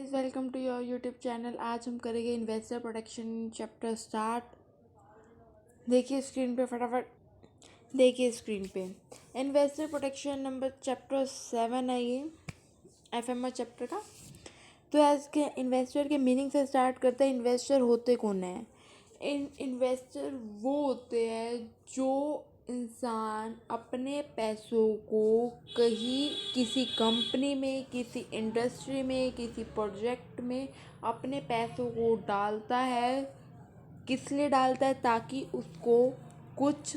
Guys, welcome to your YouTube channel. आज हम करेंगे इन्वेस्टर प्रोटेक्शन चैप्टर स्टार्ट। देखिए स्क्रीन पे, फटाफट देखिए स्क्रीन पे। इन्वेस्टर प्रोटेक्शन नंबर चैप्टर 7 है ये, एफएमआर चैप्टर का। तो आज के इन्वेस्टर के मीनिंग से स्टार्ट करते हैं। इन्वेस्टर होते कौन है? इन्वेस्टर वो होते हैं जो इंसान अपने पैसों को कहीं किसी कंपनी में, किसी इंडस्ट्री में, किसी प्रोजेक्ट में अपने पैसों को डालता है। किस लिए डालता है? ताकि उसको कुछ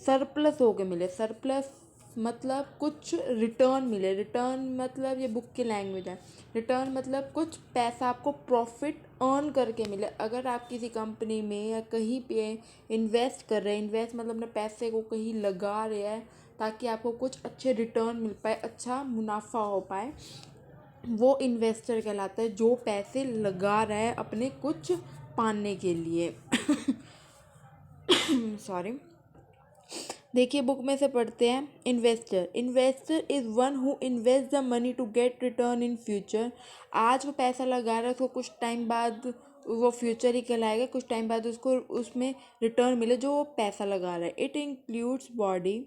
सरप्लस होके मिले। सरप्लस मतलब कुछ रिटर्न मिले। रिटर्न मतलब ये बुक की लैंग्वेज है। रिटर्न मतलब कुछ पैसा आपको प्रॉफिट अर्न करके मिले। अगर आप किसी कंपनी में या कहीं पे इन्वेस्ट कर रहे हैं, इन्वेस्ट मतलब अपने पैसे को कहीं लगा रहे हैं ताकि आपको कुछ अच्छे रिटर्न मिल पाए, अच्छा मुनाफा हो पाए, वो इन्वेस्टर कहलाता है जो पैसे लगा रहा है अपने कुछ पाने के लिए। सॉरी। देखिए बुक में से पढ़ते हैं। Investor investor is one who invest the money to get return in future. आज वो पैसा लगा रहा है, उसको कुछ टाइम बाद वो फ्यूचर ही कहलाएगा। कुछ टाइम बाद उसको उसमें रिटर्न मिले जो वो पैसा लगा रहा है। It includes body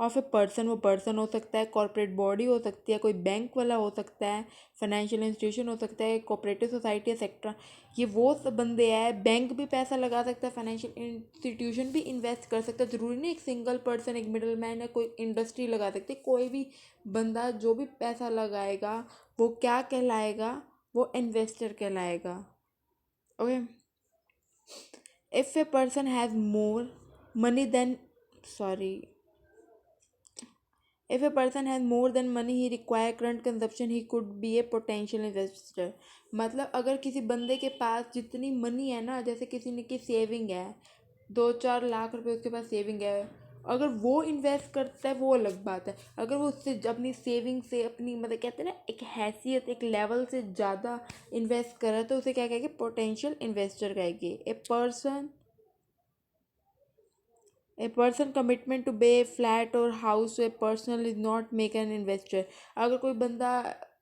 of a person. वो पर्सन हो सकता है, कॉर्पोरेट बॉडी हो सकती है, कोई बैंक वाला हो सकता है, फाइनेंशियल इंस्टीट्यूशन हो सकता है, कोऑपरेटिव सोसाइटी एक्सेट्रा। ये वो सब बंदे हैं। बैंक भी पैसा लगा सकता है, फाइनेंशियल इंस्टीट्यूशन भी इन्वेस्ट कर सकता है। ज़रूरी नहीं एक सिंगल पर्सन, एक मिडल मैन या कोई इंडस्ट्री लगा सकती है। कोई भी बंदा जो भी पैसा लगाएगा वो क्या कहलाएगा? वो इन्वेस्टर कहलाएगा। Okay. If a person has more money then sorry If a person has more than money he require current consumption, he could be a potential investor। मतलब अगर किसी बंदे के पास जितनी मनी है ना, जैसे किसी ने की सेविंग है, 2-4 लाख रुपए उसके पास सेविंग है, अगर वो इन्वेस्ट करता है वो अलग बात है। अगर वो उससे अपनी सेविंग से, अपनी मतलब कहते हैं ना एक हैसियत, एक लेवल से ज़्यादा इन्वेस्ट कर रहा है तो उसे क्या कहेंगे? पोटेंशियल इन्वेस्टर कहेंगे। A person commitment to buy a flat or house to a person is not make an investor। अगर कोई बंदा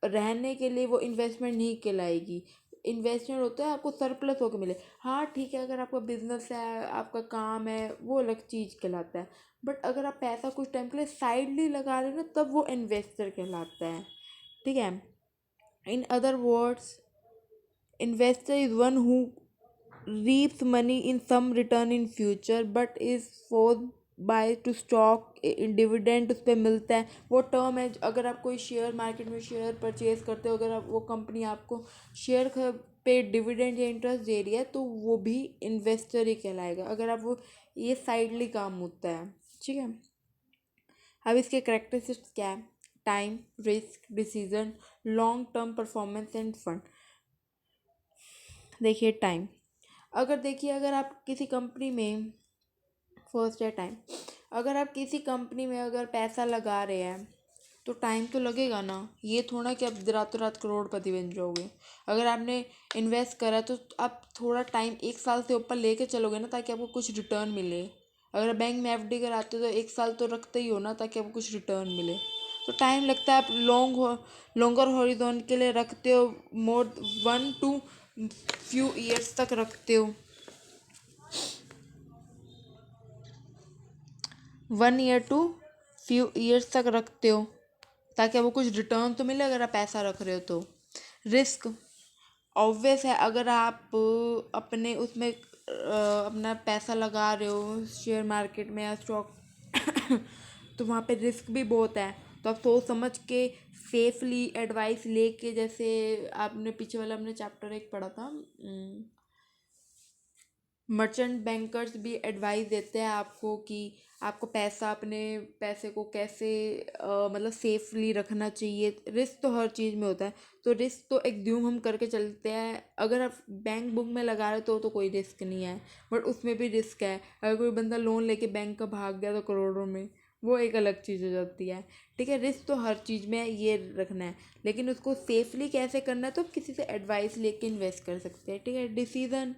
रहने के लिए, वो इन्वेस्टमेंट नहीं कहलाएगी। इन्वेस्टमेंट होता है आपको सरप्लस होकर मिले। हाँ ठीक है, अगर आपका बिजनेस है, आपका काम है, वो अलग चीज़ कहलाता है। बट अगर आप पैसा कुछ टाइम के लिए साइडली लगा रहे हो ना, तब वो इन्वेस्टर कहलाता है। ठीक है। In other words, investor is one who reaps money in some return in future but is forced by to stock dividend उस पर मिलता है। वो टर्म है। अगर आप कोई शेयर मार्केट में शेयर परचेज करते हो, अगर आप वो कंपनी आपको शेयर पे डिविडेंड या इंटरेस्ट दे रही है तो वो भी इन्वेस्टर ही कहलाएगा। अगर आप वो ये साइडली काम होता है। ठीक है। अब इसके करेक्टरिस्टिक्स क्या है? Time, risk, decision, long term performance end fund. देखिए टाइम। अगर आप किसी कंपनी में, फर्स्ट है टाइम। अगर आप किसी कंपनी में अगर पैसा लगा रहे हैं तो टाइम तो लगेगा ना। ये थोड़ा कि आप रातों रात करोड़पति बन जाओगे। अगर आपने इन्वेस्ट करा तो आप थोड़ा टाइम, 1 साल से ऊपर लेके चलोगे ना ताकि आपको कुछ रिटर्न मिले। अगर आप बैंक में एफडी कराते हो तो 1 साल तो रखते ही हो ना ताकि आपको कुछ रिटर्न मिले। तो टाइम लगता है। आप लॉन्गर हॉरिजॉन के लिए रखते हो, मोर 1 to few years तक रखते हो। 1 year to few years तक रखते हो ताकि आपको कुछ रिटर्न तो मिले अगर आप पैसा रख रहे हो तो। रिस्क ऑब्वियस है। अगर आप अपने उसमें अपना पैसा लगा रहे हो शेयर मार्केट में या स्टॉक तो वहाँ पे रिस्क भी बहुत है। तो आप सोच समझ के सेफली एडवाइस लेके, जैसे आपने पीछे वाला हमने चैप्टर 1 पढ़ा था, मर्चेंट बैंकर्स भी एडवाइस देते हैं आपको कि आपको पैसा, अपने पैसे को कैसे मतलब सेफली रखना चाहिए। रिस्क तो हर चीज़ में होता है। तो रिस्क तो एग्ज्यूम हम करके चलते हैं। अगर आप बैंक बुक में लगा रहे हो तो कोई रिस्क नहीं है, बट उसमें भी रिस्क है। अगर कोई बंदा लोन लेके बैंक का भाग गया तो करोड़ों में, वो एक अलग चीज़ हो जाती है। ठीक है। रिस्क तो हर चीज़ में है, ये रखना है। लेकिन उसको सेफली कैसे करना है तो आप किसी से एडवाइस लेके इन्वेस्ट कर सकते हैं। ठीक है। Decision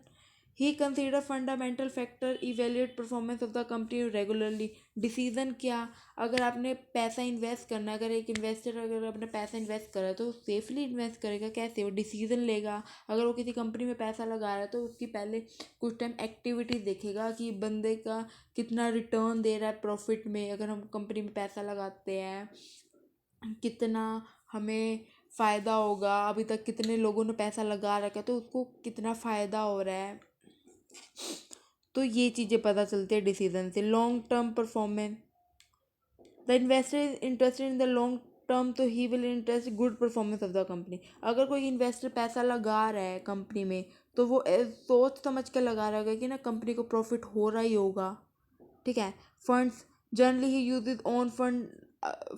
he consider fundamental factor, evaluate performance of the company regularly. Decision क्या, अगर आपने पैसा इन्वेस्ट करना है, अगर एक इन्वेस्टर अगर अपना पैसा इन्वेस्ट कर रहा है तो सेफली इन्वेस्ट करेगा, कैसे वो डिसीजन लेगा। अगर वो किसी कंपनी में पैसा लगा रहा है तो उसकी पहले कुछ टाइम एक्टिविटी देखेगा कि बंदे का कितना रिटर्न दे रहा है प्रॉफिट में। अगर हम कंपनी में पैसा लगाते हैं कितना हमें फ़ायदा होगा, अभी तक कितने लोगों ने पैसा लगा रखा है तो उसको कितना फ़ायदा हो रहा है, तो ये चीज़ें पता चलती है डिसीजन से। Long term performance, the investor is interested in the long term तो he will interest good performance of the company. अगर कोई इन्वेस्टर पैसा लगा रहा है कंपनी में तो वो सोच समझ के लगा रहा है कि ना कंपनी को प्रॉफिट हो रहा ही होगा, ठीक है। Funds, generally he use is own fund.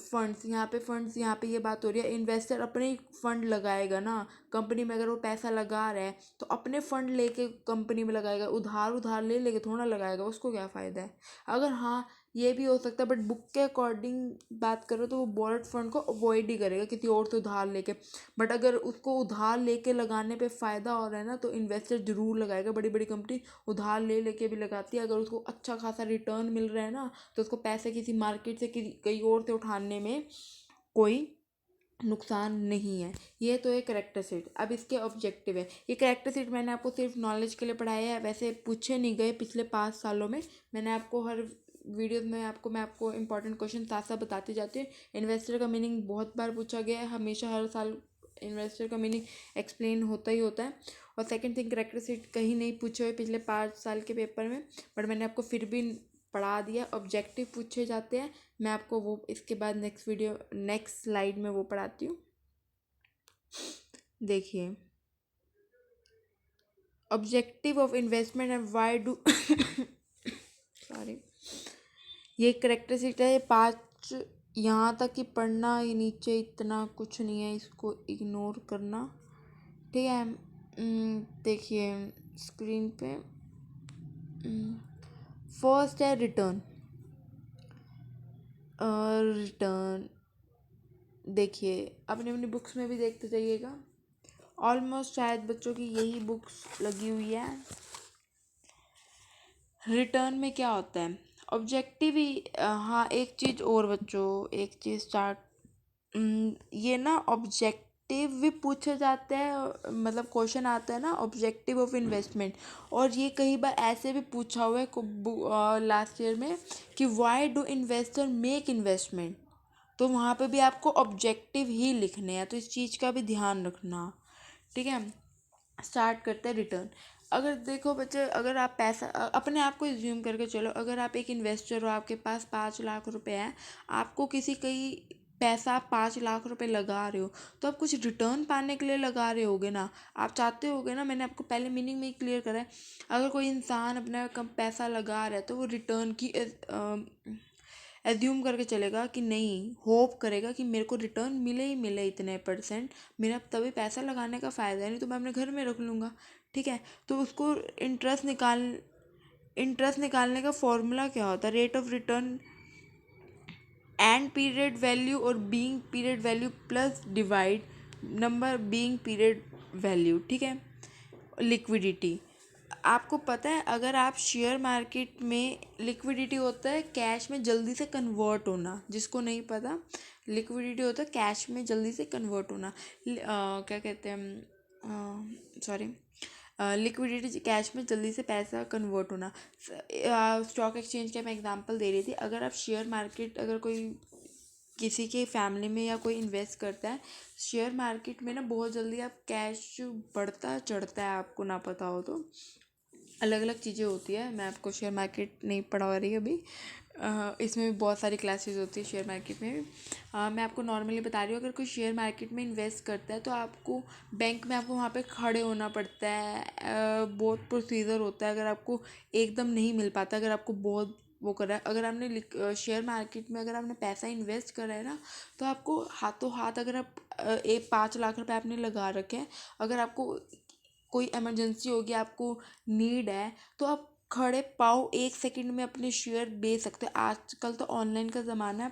Funds यहाँ पे ये बात हो रही है, इन्वेस्टर अपने ही फंड लगाएगा ना कंपनी में। अगर वो पैसा लगा रहा है तो अपने फंड लेके कंपनी में लगाएगा, उधार उधार ले लेके थोड़ा लगाएगा, उसको क्या फ़ायदा है। अगर हाँ ये भी हो सकता है, बट बुक के अकॉर्डिंग बात करो तो वो बोरोड फंड को अवॉइड ही करेगा किसी और से उधार लेके। बट अगर उसको उधार लेके लगाने पे फ़ायदा हो रहा है ना तो इन्वेस्टर ज़रूर लगाएगा। बड़ी बड़ी कंपनी उधार ले लेके भी लगाती है, अगर उसको अच्छा खासा रिटर्न मिल रहा है ना तो उसको पैसे किसी मार्केट से किसी कहीं और से उठाने में कोई नुकसान नहीं है। ये तो है करेक्टर सीट। अब इसके ऑब्जेक्टिव है। ये करेक्टर सीट मैंने आपको सिर्फ नॉलेज के लिए पढ़ाया है, वैसे पूछे नहीं गए पिछले 5 सालों में। मैंने आपको हर वीडियोस में मैं आपको इंपॉर्टेंट क्वेश्चन साथ साथ बताती जाती हूँ। इन्वेस्टर का मीनिंग बहुत बार पूछा गया है, हमेशा हर साल इन्वेस्टर का मीनिंग एक्सप्लेन होता ही होता है। और सेकंड थिंग, करेक्टर सीट कहीं नहीं पूछे हुए पिछले 5 साल के पेपर में, बट मैंने आपको फिर भी पढ़ा दिया। ऑब्जेक्टिव पूछे जाते हैं, मैं आपको वो इसके बाद नेक्स्ट स्लाइड में वो पढ़ाती हूँ। देखिए, objective of investment and why do sorry, ये करेक्टरिस्टिक है। ये 5 यहाँ तक ही पढ़ना, ये नीचे इतना कुछ नहीं है, इसको इग्नोर करना, ठीक है। देखिए स्क्रीन पे फर्स्ट है रिटर्न। रिटर्न देखिए अपनी अपनी बुक्स में भी देखते जाइएगा, ऑलमोस्ट शायद बच्चों की यही बुक्स लगी हुई है। रिटर्न में क्या होता है, ऑब्जेक्टिव ही। हाँ एक चीज़ और बच्चों, एक चीज़ स्टार्ट, ये ना ऑब्जेक्टिव भी पूछे जाते हैं, मतलब क्वेश्चन आता है ना ऑब्जेक्टिव ऑफ इन्वेस्टमेंट, और ये कई बार ऐसे भी पूछा हुआ है लास्ट ईयर में कि why do investor make investment, तो वहाँ पे भी आपको ऑब्जेक्टिव ही लिखने हैं, तो इस चीज़ का भी ध्यान रखना, ठीक है। स्टार्ट करते हैं रिटर्न। अगर देखो बच्चे, अगर आप पैसा अपने आप को एज्यूम करके चलो, अगर आप एक इन्वेस्टर हो, आपके पास 5 लाख रुपए हैं, आपको किसी कहीं पैसा आप 5 लाख रुपए लगा रहे हो तो आप कुछ रिटर्न पाने के लिए लगा रहे होगे ना, आप चाहते होगे ना। मैंने आपको पहले मीनिंग में ही क्लियर करा है, अगर कोई इंसान अपना कम पैसा लगा रहा है तो वो रिटर्न की एज्यूम करके चलेगा कि नहीं, होप करेगा कि मेरे को रिटर्न मिले ही मिले इतने परसेंट, मेरा तभी पैसा लगाने का फ़ायदा है, नहीं तो मैं अपने घर में रख लूँगा, ठीक है। तो उसको इंटरेस्ट निकालने का फॉर्मूला क्या होता है, rate of return and period value और being period value plus divide number being period value, ठीक है। लिक्विडिटी, आपको पता है अगर आप शेयर मार्केट में, लिक्विडिटी होता है कैश में जल्दी से कन्वर्ट होना, जिसको नहीं पता, लिक्विडिटी होता है कैश में जल्दी से कन्वर्ट होना। क्या कहते हैं, सॉरी, लिक्विडिटी कैश में जल्दी से पैसा कन्वर्ट होना। स्टॉक एक्सचेंज का मैं एग्जांपल दे रही थी, अगर आप शेयर मार्केट, अगर कोई किसी के फैमिली में या कोई इन्वेस्ट करता है शेयर मार्केट में ना, बहुत जल्दी आप कैश बढ़ता चढ़ता है, आपको ना पता हो तो अलग अलग चीज़ें होती है। मैं आपको शेयर मार्केट नहीं पढ़ा रही अभी, इसमें भी बहुत सारी क्लासेस होती है शेयर मार्केट में भी। मैं आपको नॉर्मली बता रही हूँ, अगर कोई शेयर मार्केट में इन्वेस्ट करता है तो आपको बैंक में आपको वहाँ पे खड़े होना पड़ता है, बहुत प्रोसीजर होता है, अगर आपको एकदम नहीं मिल पाता, अगर आपको बहुत वो करा है। अगर आपने शेयर मार्केट में अगर आपने पैसा इन्वेस्ट करा है ना तो आपको हाथों हाथ, अगर आप 5 लाख रुपए आपने लगा रखे हैं, अगर आपको कोई इमरजेंसी होगी, आपको नीड है, तो आप खड़े पाँव 1 सेकंड में अपने शेयर बेच सकते हैं। आजकल तो ऑनलाइन का ज़माना है,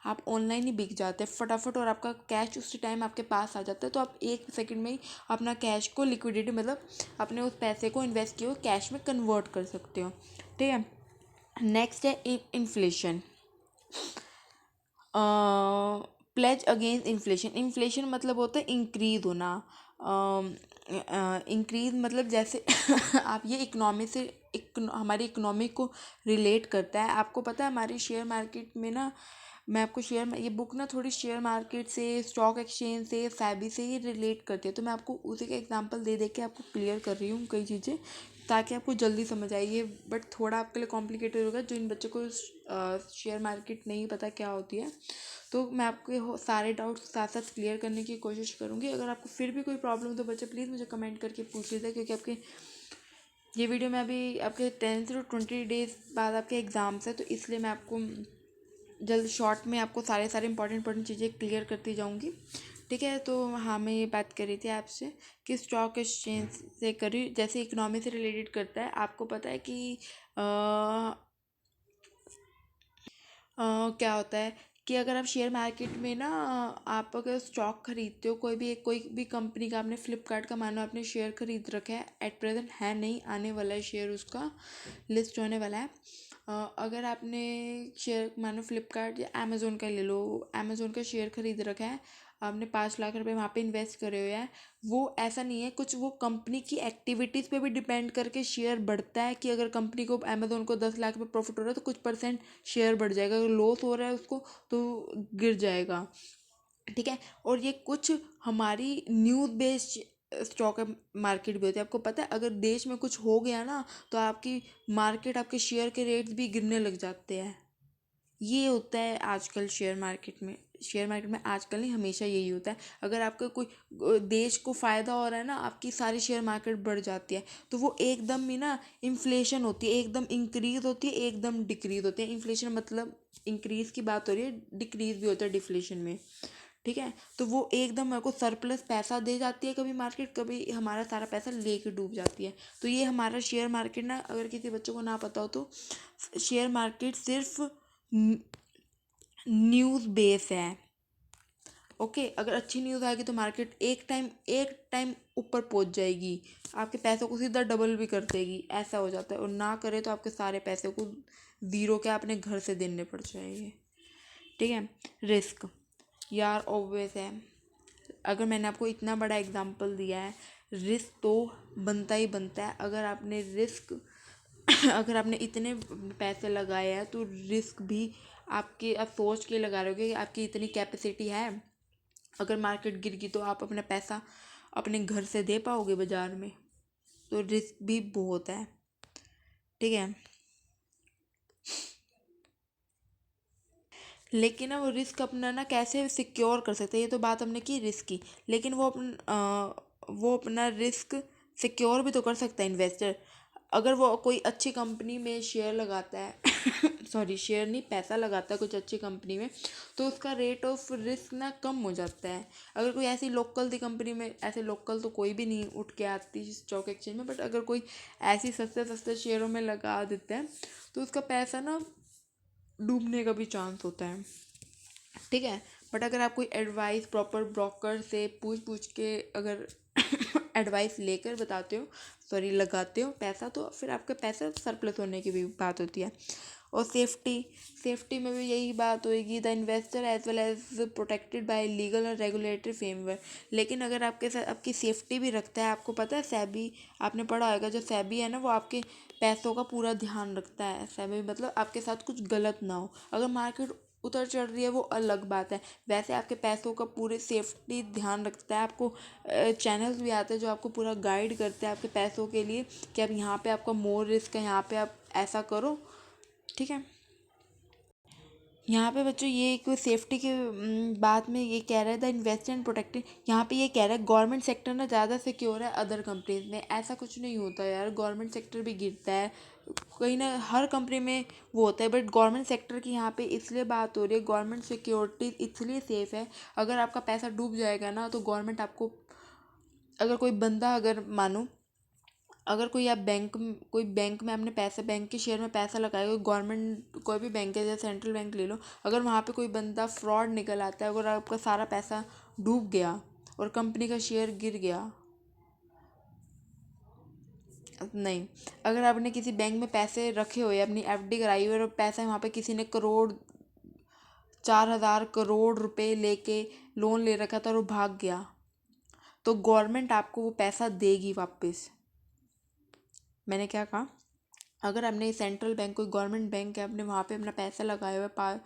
आप ऑनलाइन ही बिक जाते हैं फटाफट, और आपका कैश उसी टाइम आपके पास आ जाता है। तो आप 1 सेकंड में ही अपना कैश को लिक्विडिटी, मतलब अपने उस पैसे को इन्वेस्ट किए हुए कैश में कन्वर्ट कर सकते हो। ठीक है। नेक्स्ट है inflation. Pledge against inflation. Inflation मतलब होता है इंक्रीज होना। इंक्रीज मतलब जैसे आप ये इकोनॉमी से हमारी इकोनॉमी को रिलेट करता है। आपको पता है हमारी शेयर मार्केट में ना, मैं आपको ये बुक ना थोड़ी शेयर मार्केट से, स्टॉक एक्सचेंज से, सेबी से ही रिलेट करती है। तो मैं आपको उसी का एग्जांपल दे दे के आपको क्लियर कर रही हूँ कई चीज़ें, ताकि आपको जल्दी समझ आए। ये बट थोड़ा आपके लिए कॉम्प्लिकेटेड होगा जो इन बच्चों को शेयर मार्केट नहीं पता क्या होती है। तो मैं आपके सारे डाउट्स साथ साथ क्लियर करने की कोशिश करूँगी। अगर आपको फिर भी कोई प्रॉब्लम हो तो बच्चे प्लीज़ मुझे कमेंट करके पूछ लीजिए, क्योंकि आपके ये वीडियो में अभी आपके 10 से 20 डेज बाद आपके एग्ज़ाम्स है, तो इसलिए मैं आपको जल्द शॉर्ट में आपको सारे इंपॉर्टेंट चीज़ें क्लियर करती जाऊँगी। ठीक है। तो हाँ, मैं ये बात कर रही थी आपसे कि स्टॉक एक्सचेंज से करी, जैसे इकोनॉमी से रिलेटेड करता है। आपको पता है कि क्या होता है कि अगर आप शेयर मार्केट में ना, आप अगर स्टॉक खरीदते हो, कोई भी कंपनी का, आपने फ्लिपकार्ट का मानो आपने शेयर खरीद रखा है, एट प्रेजेंट है नहीं, आने वाला है शेयर, उसका लिस्ट होने वाला है। अगर आपने शेयर मानो फ्लिपकार्ट या अमेज़ोन का ले लो, अमेज़ोन का शेयर खरीद रखा है, आपने 5 लाख रुपए वहाँ पे इन्वेस्ट करे हुए हैं, वो ऐसा नहीं है, कुछ वो कंपनी की एक्टिविटीज़ पे भी डिपेंड करके शेयर बढ़ता है। कि अगर कंपनी को, अमेज़ोन को 10 लाख रुपये प्रॉफिट हो रहा है तो कुछ परसेंट शेयर बढ़ जाएगा, अगर लॉस हो रहा है उसको तो गिर जाएगा। ठीक है। और ये कुछ हमारी न्यूज़ बेस्ड स्टॉक मार्केट भी होती है। आपको पता है अगर देश में कुछ हो गया ना, तो आपकी मार्केट, आपके शेयर के रेट्स भी गिरने लग जाते हैं। ये होता है आजकल शेयर मार्केट में। शेयर मार्केट में आजकल नहीं, हमेशा यही होता है। अगर आपका कोई देश को फ़ायदा हो रहा है ना, आपकी सारी शेयर मार्केट बढ़ जाती है, तो वो एकदम ही ना इन्फ्लेशन होती है, एकदम इंक्रीज होती है, एकदम डिक्रीज होती है। इन्फ्लेशन मतलब इंक्रीज की बात हो रही है, डिक्रीज भी होता है डिफ्लेशन में। ठीक है। तो वो एकदम मेरे को सरप्लस पैसा दे जाती है कभी मार्केट, कभी हमारा सारा पैसा लेके डूब जाती है। तो ये हमारा शेयर मार्केट ना, अगर किसी बच्चों को ना पता हो तो, शेयर मार्केट सिर्फ न्यूज़ बेस है। ओके। अगर अच्छी न्यूज़ आएगी तो मार्केट एक टाइम ऊपर पहुंच जाएगी, आपके पैसों को सीधा डबल भी कर देगी, ऐसा हो जाता है। और ना करे तो आपके सारे पैसे को ज़ीरो क्या अपने घर से देने पड़ जाएंगे। ठीक है। रिस्क यार ऑब्वियस है, अगर मैंने आपको इतना बड़ा एग्जांपल दिया है, रिस्क तो बनता ही बनता है। अगर आपने रिस्क अगर आपने इतने पैसे लगाए हैं तो रिस्क भी आपके, आप सोच के लगा रहे हो कि आपकी इतनी कैपेसिटी है, अगर मार्केट गिर गई तो आप अपना पैसा अपने घर से दे पाओगे बाज़ार में। तो रिस्क भी बहुत है। ठीक है। लेकिन ना वो रिस्क अपना ना कैसे सिक्योर कर सकते हैं, ये तो बात हमने की रिस्क की, लेकिन वो अपना रिस्क सिक्योर भी तो कर सकता है इन्वेस्टर। अगर वो कोई अच्छी कंपनी में शेयर लगाता है सॉरी, शेयर नहीं, पैसा लगाता है कुछ अच्छी कंपनी में, तो उसका रेट ऑफ रिस्क ना कम हो जाता है। अगर कोई ऐसी लोकल दी कंपनी में, ऐसे लोकल तो कोई भी नहीं उठ के आती स्टॉक एक्सचेंज में, बट अगर कोई ऐसी सस्ते सस्ते शेयरों में लगा देता है तो उसका पैसा ना डूबने का भी चांस होता है। ठीक है। बट अगर आप कोई एडवाइस प्रॉपर ब्रोकर से पूछ पूछ के अगर एडवाइस लेकर बताते हो, सॉरी लगाते हो पैसा, तो फिर आपका पैसा सरप्लस होने की भी बात होती है। और सेफ्टी में भी यही बात होगी, the investor as well as protected by legal और रेगुलेटरी फ्रेमवर्क। लेकिन अगर आपके साथ आपकी सेफ्टी भी रखता है, आपको पता है सेबी, आपने पढ़ा होगा, जो सेबी है ना वो आपके पैसों का पूरा ध्यान रखता है। सेबी मतलब आपके साथ कुछ गलत ना हो। अगर मार्केट उतर चढ़ रही है वो अलग बात है, वैसे आपके पैसों का पूरे सेफ्टी ध्यान रखता है। आपको चैनल्स भी आते हैं जो आपको पूरा गाइड करते हैं आपके पैसों के लिए, कि अब यहाँ पे आपका मोर रिस्क है, यहाँ पे आप ऐसा करो। ठीक है। यहाँ पे बच्चों ये कोई सेफ्टी के बात में ये कह रहा है, द इन्वेस्टर एंड प्रोटेक्टेड, यहाँ पे ये कह रहा है गवर्नमेंट सेक्टर ना ज़्यादा सिक्योर है अदर कंपनीज में। ऐसा कुछ नहीं होता यार, गवर्नमेंट सेक्टर भी गिरता है कहीं ना, हर कंपनी में वो होता है, बट गवर्नमेंट सेक्टर की यहाँ पे इसलिए बात हो रही है, गवर्नमेंट सिक्योरिटी इसलिए सेफ है। अगर आपका पैसा डूब जाएगा ना तो गवर्नमेंट आपको, अगर कोई बंदा, अगर मानो अगर कोई बैंक में आपने पैसा, बैंक के शेयर में पैसा लगाया, कोई गवर्नमेंट कोई भी बैंक है जैसे सेंट्रल बैंक ले लो, अगर वहाँ पे कोई बंदा फ्रॉड निकल आता है, अगर आपका सारा पैसा डूब गया और कंपनी का शेयर गिर गया, नहीं, अगर आपने किसी बैंक में पैसे रखे हुए, अपनी एफडी कराई हुई और पैसा वहाँ पे किसी ने 4,000 करोड़ रुपए लेके लोन ले रखा था और वो भाग गया, तो गवर्नमेंट आपको वो पैसा देगी वापस। मैंने क्या कहा, अगर आपने सेंट्रल बैंक, कोई गवर्नमेंट बैंक है, आपने वहाँ पे अपना पैसा लगाया हुआ है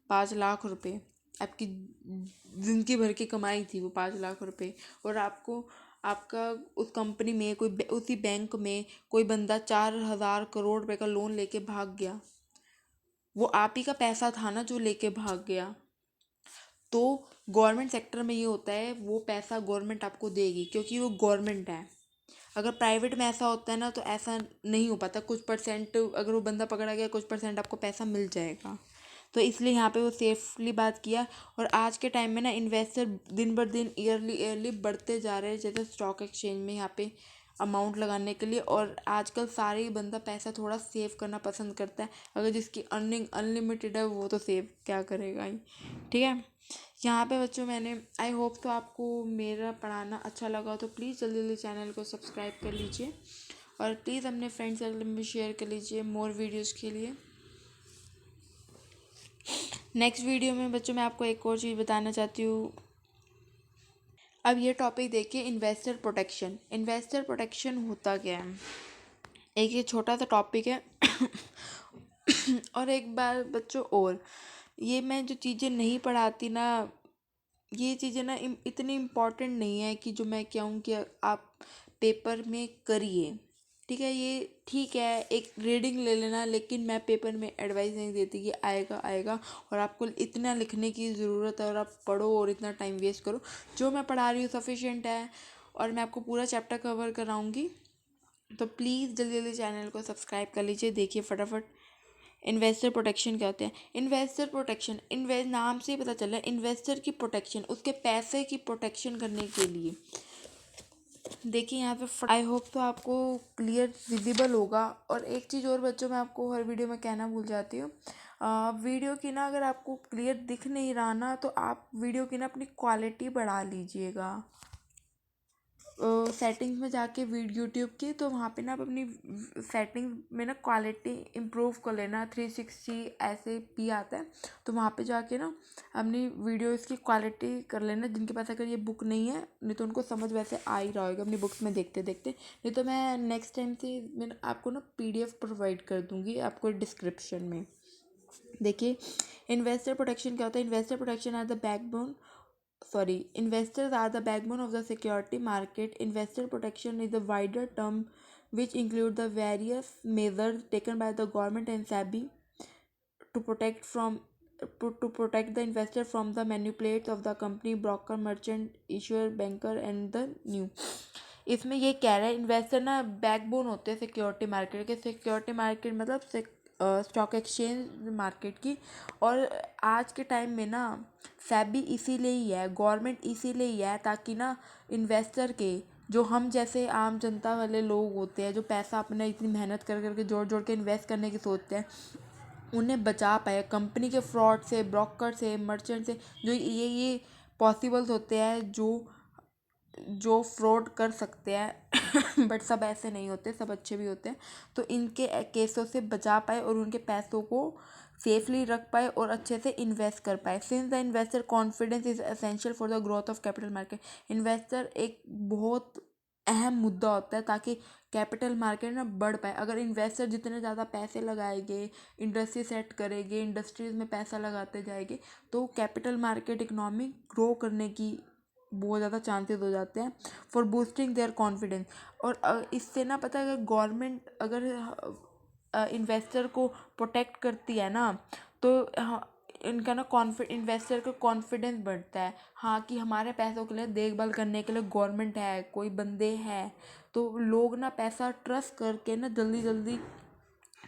5 लाख रुपए, आपकी जिंदगी भर की कमाई थी वो 5 लाख रुपए, और आपको आपका उस कंपनी में उसी बैंक में कोई बंदा 4,000 करोड़ रुपए का लोन लेके भाग गया, वो आप ही का पैसा था ना जो लेके भाग गया। तो गवर्नमेंट सेक्टर में ये होता है, वो पैसा गवर्नमेंट आपको देगी क्योंकि वो गवर्नमेंट है। अगर प्राइवेट में ऐसा होता है ना तो ऐसा नहीं हो पाता, कुछ परसेंट अगर वो बंदा पकड़ा गया, कुछ परसेंट आपको पैसा मिल जाएगा। तो इसलिए यहाँ पे वो सेफली बात किया। और आज के टाइम में ना इन्वेस्टर दिन बर दिन ईयरली बढ़ते जा रहे हैं, जैसे स्टॉक एक्सचेंज में यहाँ पे अमाउंट लगाने के लिए। और आजकल सारे ही बंदा पैसा थोड़ा सेव करना पसंद करता है, अगर जिसकी अर्निंग अनलिमिटेड है वो तो सेव क्या करेगा ही। ठीक है, यहाँ पे बच्चों मैंने आई होप तो आपको मेरा पढ़ाना अच्छा लगा हो तो प्लीज़ जल्दी जल्दी चैनल को सब्सक्राइब कर लीजिए और प्लीज़ अपने फ्रेंड सर्कल में शेयर कर लीजिए मोर वीडियोज़ के लिए। नेक्स्ट वीडियो में बच्चों मैं आपको एक और चीज़ बताना चाहती हूँ। अब ये टॉपिक देखिए, इन्वेस्टर प्रोटेक्शन। इन्वेस्टर प्रोटेक्शन होता क्या है, एक ये छोटा सा टॉपिक है और एक बार बच्चों, और ये मैं जो चीज़ें नहीं पढ़ाती ना, ये चीज़ें ना इतनी इम्पॉर्टेंट नहीं है कि जो मैं कहूँ कि आप पेपर में करिए। ठीक है, ये ठीक है एक रीडिंग ले लेना, लेकिन मैं पेपर में एडवाइस नहीं देती कि आएगा आएगा और आपको इतना लिखने की ज़रूरत है और आप पढ़ो और इतना टाइम वेस्ट करो। जो मैं पढ़ा रही हूँ सफिशिएंट है और मैं आपको पूरा चैप्टर कवर कराऊँगी। तो प्लीज़ जल्दी जल्दी चैनल को सब्सक्राइब कर लीजिए। देखिए फटाफट इन्वेस्टर प्रोटेक्शन क्या होता है। इन्वेस्टर प्रोटेक्शन, नाम से ही पता चल रहा है, इन्वेस्टर की प्रोटेक्शन, उसके पैसे की प्रोटेक्शन करने के लिए। देखिए यहाँ पे आई होप तो आपको क्लियर विजिबल होगा। और एक चीज़ और बच्चों, मैं आपको हर वीडियो में कहना भूल जाती हूँ, वीडियो की ना अगर आपको क्लियर दिख नहीं रहा ना तो आप वीडियो की ना अपनी क्वालिटी बढ़ा लीजिएगा। सेटिंग्स में जाके यूट्यूब की, तो वहाँ पे ना आप अपनी सेटिंग में ना क्वालिटी इम्प्रूव कर लेना, 360 ऐसे भी आता है, तो वहाँ पे जाके ना अपनी वीडियोस की क्वालिटी कर लेना। जिनके पास अगर ये बुक नहीं है, नहीं तो उनको समझ वैसे आ ही रहा होगा अपनी बुक्स में देखते देखते, नहीं तो मैं नेक्स्ट टाइम से मैं आपको ना PDF प्रोवाइड कर दूँगी आपको डिस्क्रिप्शन में। देखिए इन्वेस्टर प्रोटेक्शन क्या होता है। Investor protection are the backbone investors are the backbone of the security market. Investor protection is a wider term which include the various measures taken by the government and SEBI to protect the investor from the manipulates of the company, broker, merchant, issuer, banker and the new। इसमें ये कह रहा है investor ना backbone होते हैं security market के। Security market मतलब स्टॉक एक्सचेंज मार्केट की। और आज के टाइम में ना सेबी इसीलिए ही है, गवर्नमेंट इसीलिए ही है, ताकि ना इन्वेस्टर के, जो हम जैसे आम जनता वाले लोग होते हैं, जो पैसा अपना इतनी मेहनत कर करके जोड़ जोड़ के इन्वेस्ट करने की सोचते हैं, उन्हें बचा पाए कंपनी के फ्रॉड से, ब्रोकर से, मर्चेंट से, जो ये पॉसिबल्स होते हैं, जो फ्रॉड कर सकते हैं बट सब ऐसे नहीं होते, सब अच्छे भी होते हैं। तो इनके केसों से बचा पाए और उनके पैसों को सेफली रख पाए और अच्छे से इन्वेस्ट कर पाए। Since the investor confidence is essential for the growth of capital market. Investor एक बहुत अहम मुद्दा होता है ताकि कैपिटल मार्केट ना बढ़ पाए। अगर इन्वेस्टर जितने ज़्यादा पैसे लगाएंगे, इंडस्ट्री सेट करेंगे, इंडस्ट्रीज में पैसा लगाते जाएंगे, तो कैपिटल मार्केट इकोनॉमी ग्रो करने की बहुत ज़्यादा चांसेस हो जाते हैं फॉर बूस्टिंग देयर कॉन्फिडेंस। और इससे ना पता है, अगर गवर्नमेंट अगर इन्वेस्टर को प्रोटेक्ट करती है ना, तो इनका ना इन्वेस्टर का कॉन्फिडेंस बढ़ता है, हाँ कि हमारे पैसों के लिए देखभाल करने के लिए गवर्नमेंट है, कोई बंदे हैं। तो लोग ना पैसा ट्रस्ट करके ना जल्दी जल्दी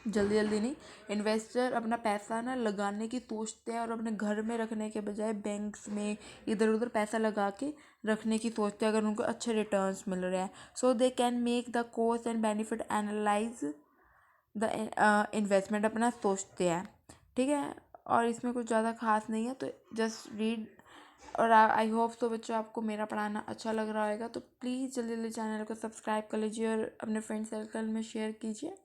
जल्दी जल्दी नहीं, इन्वेस्टर अपना पैसा ना लगाने की सोचते हैं और अपने घर में रखने के बजाय बैंक्स में इधर उधर पैसा लगा के रखने की सोचते हैं अगर उनको अच्छे रिटर्न्स मिल रहे हैं। So they can make the cost and benefit analyse the investment अपना सोचते हैं, ठीक है। और इसमें कुछ ज़्यादा खास नहीं है, तो जस्ट रीड। और आई होप तो बच्चों आपको मेरा पढ़ाना अच्छा लग रहा होगा, तो प्लीज़ जल्दी जल्दी चैनल को सब्सक्राइब कर लीजिए और अपने फ्रेंड सर्कल में शेयर कीजिए।